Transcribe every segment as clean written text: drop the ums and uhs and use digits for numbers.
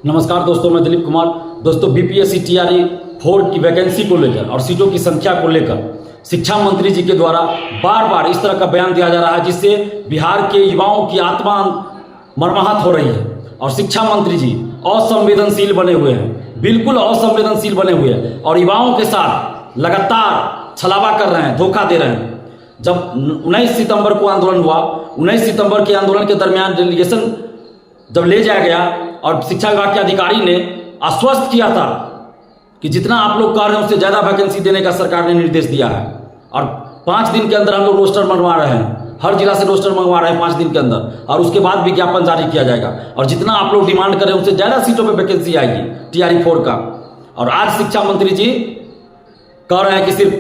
नमस्कार दोस्तों, मैं दिलीप कुमार। दोस्तों, बीपीएससी टीआरई 4 की वैकेंसी को लेकर और सीटों की संख्या को लेकर शिक्षा मंत्री जी के द्वारा बार बार इस तरह का बयान दिया जा रहा है जिससे बिहार के युवाओं की आत्मा मर्माहत हो रही है। और शिक्षा मंत्री जी असंवेदनशील बने हुए हैं, बिल्कुल असंवेदनशील बने हुए हैं और युवाओं के साथ लगातार छलावा कर रहे हैं, धोखा दे रहे हैं। जब 19 सितंबर को आंदोलन हुआ, 19 सितंबर के आंदोलन के दरमियान डेलीगेशन जब ले जाया गया और शिक्षा विभाग के अधिकारी ने आश्वस्त किया था कि जितना आप लोग कह रहे हैं उससे ज़्यादा वैकेंसी देने का सरकार ने निर्देश दिया है। और 5 दिन के अंदर हम लोग रोस्टर मंगवा रहे हैं, हर जिला से रोस्टर मंगवा रहे हैं 5 दिन के अंदर, और उसके बाद विज्ञापन जारी किया जाएगा। और जितना आप लोग डिमांड करें उससे ज़्यादा सीटों पर वैकेंसी आएगी टीआरई 4 का। और आज शिक्षा मंत्री जी कह रहे हैं कि सिर्फ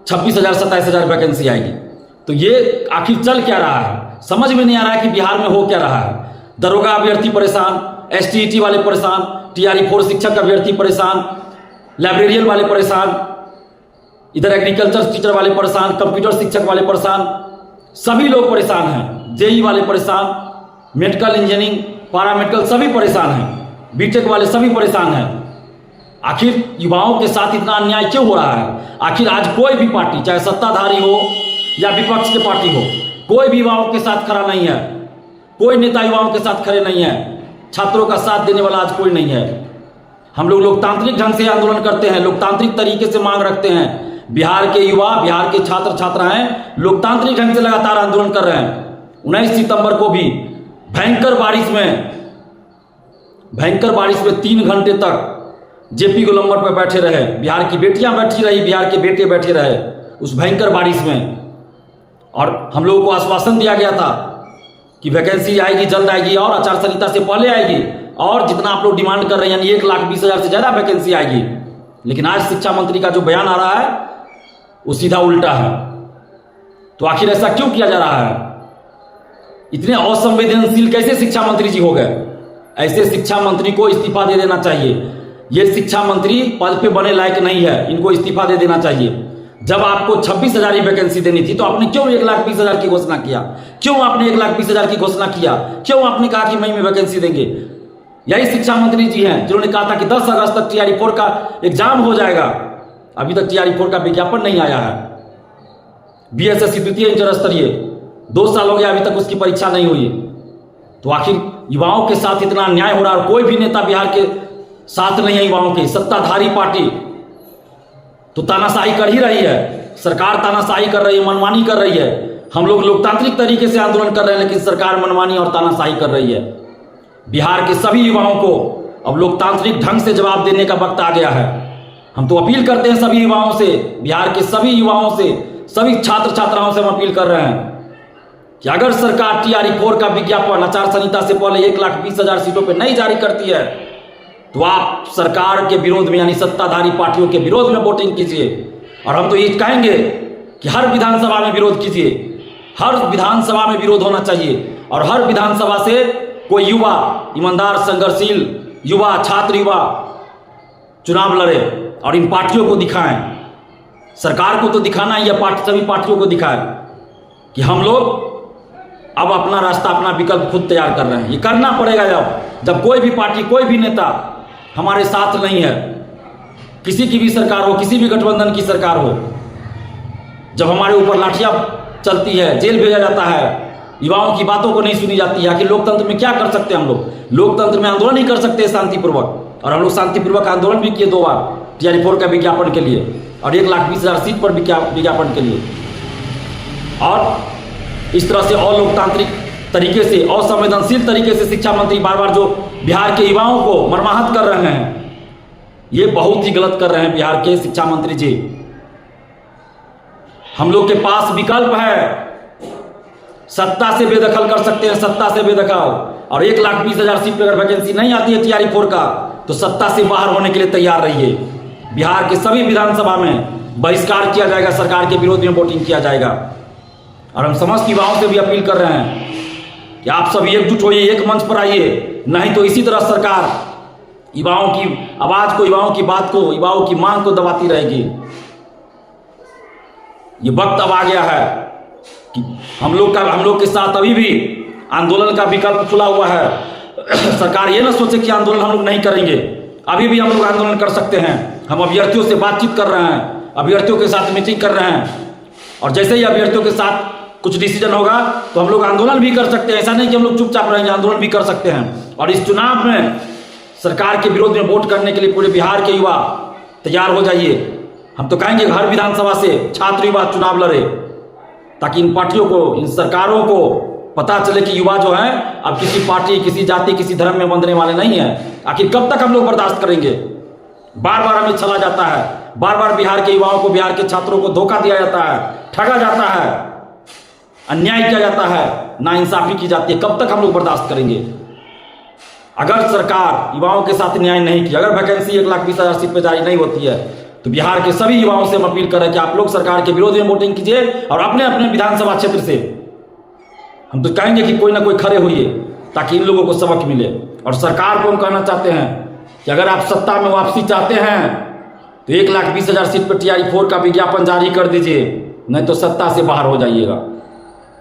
26,000 27,000 वैकेंसी आएगी। तो ये आखिर चल क्या रहा है, समझ में नहीं आ रहा है कि बिहार में हो क्या रहा है। दरोगा अभ्यर्थी परेशान, एसटीईटी वाले परेशान, टीआरई 4 शिक्षक अभ्यर्थी परेशान, लाइब्रेरियन वाले परेशान, इधर एग्रीकल्चर टीचर वाले परेशान, कंप्यूटर शिक्षक वाले परेशान, सभी लोग परेशान हैं। जेई वाले परेशान, मेडिकल इंजीनियरिंग, पैरामेडिकल सभी परेशान हैं, बीटेक वाले सभी परेशान हैं। आखिर युवाओं के साथ इतना अन्याय क्यों हो रहा है? आखिर आज कोई भी पार्टी, चाहे सत्ताधारी हो या विपक्ष की पार्टी हो, कोई भी युवाओं के साथ खड़ा नहीं है। कोई नेता युवाओं के साथ खड़े नहीं है। छात्रों का साथ देने वाला आज कोई नहीं है। हम लोग लोकतांत्रिक ढंग से आंदोलन करते हैं, लोकतांत्रिक तरीके से मांग रखते हैं। बिहार के युवा, बिहार के छात्र छात्राएं लोकतांत्रिक ढंग से लगातार आंदोलन कर रहे हैं। 19 सितंबर को भी भयंकर बारिश में 3 घंटे तक जेपी गोलंबर पर बैठे रहे। बिहार की बेटियां बैठी रही, बिहार के बेटे बैठे रहे उस भयंकर बारिश में। और हम लोगों को आश्वासन दिया गया था कि वैकेंसी आएगी, जल्द आएगी और आचार संहिता से पहले आएगी, और जितना आप लोग डिमांड कर रहे हैं यानी 1,20,000 से ज़्यादा वैकेंसी आएगी। लेकिन आज शिक्षा मंत्री का जो बयान आ रहा है वो सीधा उल्टा है। तो आखिर ऐसा क्यों किया जा रहा है? इतने असंवेदनशील कैसे शिक्षा मंत्री जी हो गए? ऐसे शिक्षा मंत्री को इस्तीफा दे देना चाहिए। ये शिक्षा मंत्री पद पे बने लायक नहीं है, इनको इस्तीफा दे देना चाहिए। जब आपको 26,000 ही वैकेंसी देनी थी तो आपने क्यों 1,20,000 की घोषणा किया? क्यों आपने 1,20,000 की घोषणा किया? क्यों आपने कहा कि मई में वैकेंसी देंगे? यही शिक्षा मंत्री जी हैं जिन्होंने कहा था कि 10 अगस्त तक टीआरई 4 का एग्जाम हो जाएगा। अभी तक टीआरई 4 का विज्ञापन नहीं आया है। बीएसएससी द्वितीय इंटर स्तरीय 2 साल हो गया, अभी तक उसकी परीक्षा नहीं हुई। तो आखिर युवाओं के साथ इतना अन्याय हो रहा है और कोई भी नेता बिहार के साथ नहीं है युवाओं के। सत्ताधारी पार्टी तो तानाशाही कर ही रही है, सरकार तानाशाही कर रही है, मनमानी कर रही है। हम लोग लोकतांत्रिक तरीके से आंदोलन कर रहे हैं लेकिन सरकार मनमानी और तानाशाही कर रही है। बिहार के सभी युवाओं को अब लोकतांत्रिक ढंग से जवाब देने का वक्त आ गया है। हम तो अपील करते हैं सभी युवाओं से, बिहार के सभी युवाओं से, सभी छात्र छात्राओं से हम अपील कर रहे हैं कि अगर सरकार टीआरई 4 का विज्ञापन आचार संहिता से पहले 1,20,000 सीटों पर नहीं जारी करती है तो आप सरकार के विरोध में यानी सत्ताधारी पार्टियों के विरोध में वोटिंग कीजिए। और हम तो ये कहेंगे कि हर विधानसभा में विरोध कीजिए, हर विधानसभा में विरोध होना चाहिए और हर विधानसभा से कोई युवा, ईमानदार, संघर्षशील युवा, छात्र युवा चुनाव लड़े और इन पार्टियों को दिखाएं। सरकार को तो दिखाना ही है, सभी पार्टियों को दिखाएं कि हम लोग अब अपना रास्ता, अपना विकल्प खुद तैयार कर रहे हैं। ये करना पड़ेगा जब कोई भी पार्टी, कोई भी नेता हमारे साथ नहीं है। किसी की भी सरकार हो, किसी भी गठबंधन की सरकार हो, जब हमारे ऊपर लाठियां चलती है, जेल भेजा जाता है, युवाओं की बातों को नहीं सुनी जाती है, आखिर लोकतंत्र में क्या कर सकते हैं हम लोग? लोकतंत्र में आंदोलन ही कर सकते हैं शांतिपूर्वक। और हम लोग शांतिपूर्वक आंदोलन भी किए 2 बार टीआरई 4 का विज्ञापन के लिए और 1,20,000 सीट पर विज्ञापन के लिए। और इस तरह से अलोकतांत्रिक तरीके से, असंवेदनशील तरीके से शिक्षा मंत्री बार बार जो बिहार के युवाओं को मर्माहत कर रहे हैं, ये बहुत ही गलत कर रहे हैं बिहार के शिक्षा मंत्री जी। हम लोग के पास विकल्प है, सत्ता से बेदखल कर सकते हैं, सत्ता से बेदखल। और 1,20,000 सीट पर अगर वैकेंसी नहीं आती है टीआरई 4 का तो सत्ता से बाहर होने के लिए तैयार रहिए। बिहार के सभी विधानसभा में बहिष्कार किया जाएगा, सरकार के विरोध में वोटिंग किया जाएगा। और हम समस्त युवाओं से भी अपील कर रहे हैं कि आप सब एकजुट होइए, एक मंच पर आइए, नहीं तो इसी तरह सरकार युवाओं की आवाज को, युवाओं की बात को, युवाओं की मांग को दबाती रहेगी। ये वक्त अब आ गया है कि हम लोग के साथ अभी भी आंदोलन का विकल्प खुला हुआ है। सरकार ये ना सोचे कि आंदोलन हम लोग नहीं करेंगे। अभी भी हम लोग आंदोलन कर सकते हैं। हम अभ्यर्थियों से बातचीत कर रहे हैं, अभ्यर्थियों के साथ मीटिंग कर रहे हैं, और जैसे ही अभ्यर्थियों के साथ कुछ डिसीजन होगा तो हम लोग आंदोलन भी कर सकते हैं। ऐसा नहीं कि हम लोग चुपचाप रहेंगे, आंदोलन भी कर सकते हैं। और इस चुनाव में सरकार के विरोध में वोट करने के लिए पूरे बिहार के युवा तैयार हो जाइए। हम तो कहेंगे हर विधानसभा से छात्र युवा चुनाव लड़े, ताकि इन पार्टियों को, इन सरकारों को पता चले कि युवा जो हैं अब किसी पार्टी, किसी जाति, किसी धर्म में बंधने वाले नहीं हैं। आखिर कब तक हम लोग बर्दाश्त करेंगे? बार बार हमें छला जाता है, बार बार बिहार के युवाओं को, बिहार के छात्रों को धोखा दिया जाता है, ठगा जाता है, अन्याय किया जाता है, नाइंसाफी की जाती है। कब तक हम लोग बर्दाश्त करेंगे? अगर सरकार युवाओं के साथ न्याय नहीं किया, अगर वैकेंसी 1,20,000 सीट पर जारी नहीं होती है, तो बिहार के सभी युवाओं से हम अपील करें कि आप लोग सरकार के विरोध में वोटिंग कीजिए और अपने अपने विधानसभा क्षेत्र से हम तो कहेंगे कि कोई ना कोई खड़े होइए, ताकि इन लोगों को सबक मिले। और सरकार को हम कहना चाहते हैं कि अगर आप सत्ता में वापसी चाहते हैं तो 1,20,000 सीट पर TRE 4 का विज्ञापन जारी कर दीजिए, नहीं तो सत्ता से बाहर हो जाइएगा।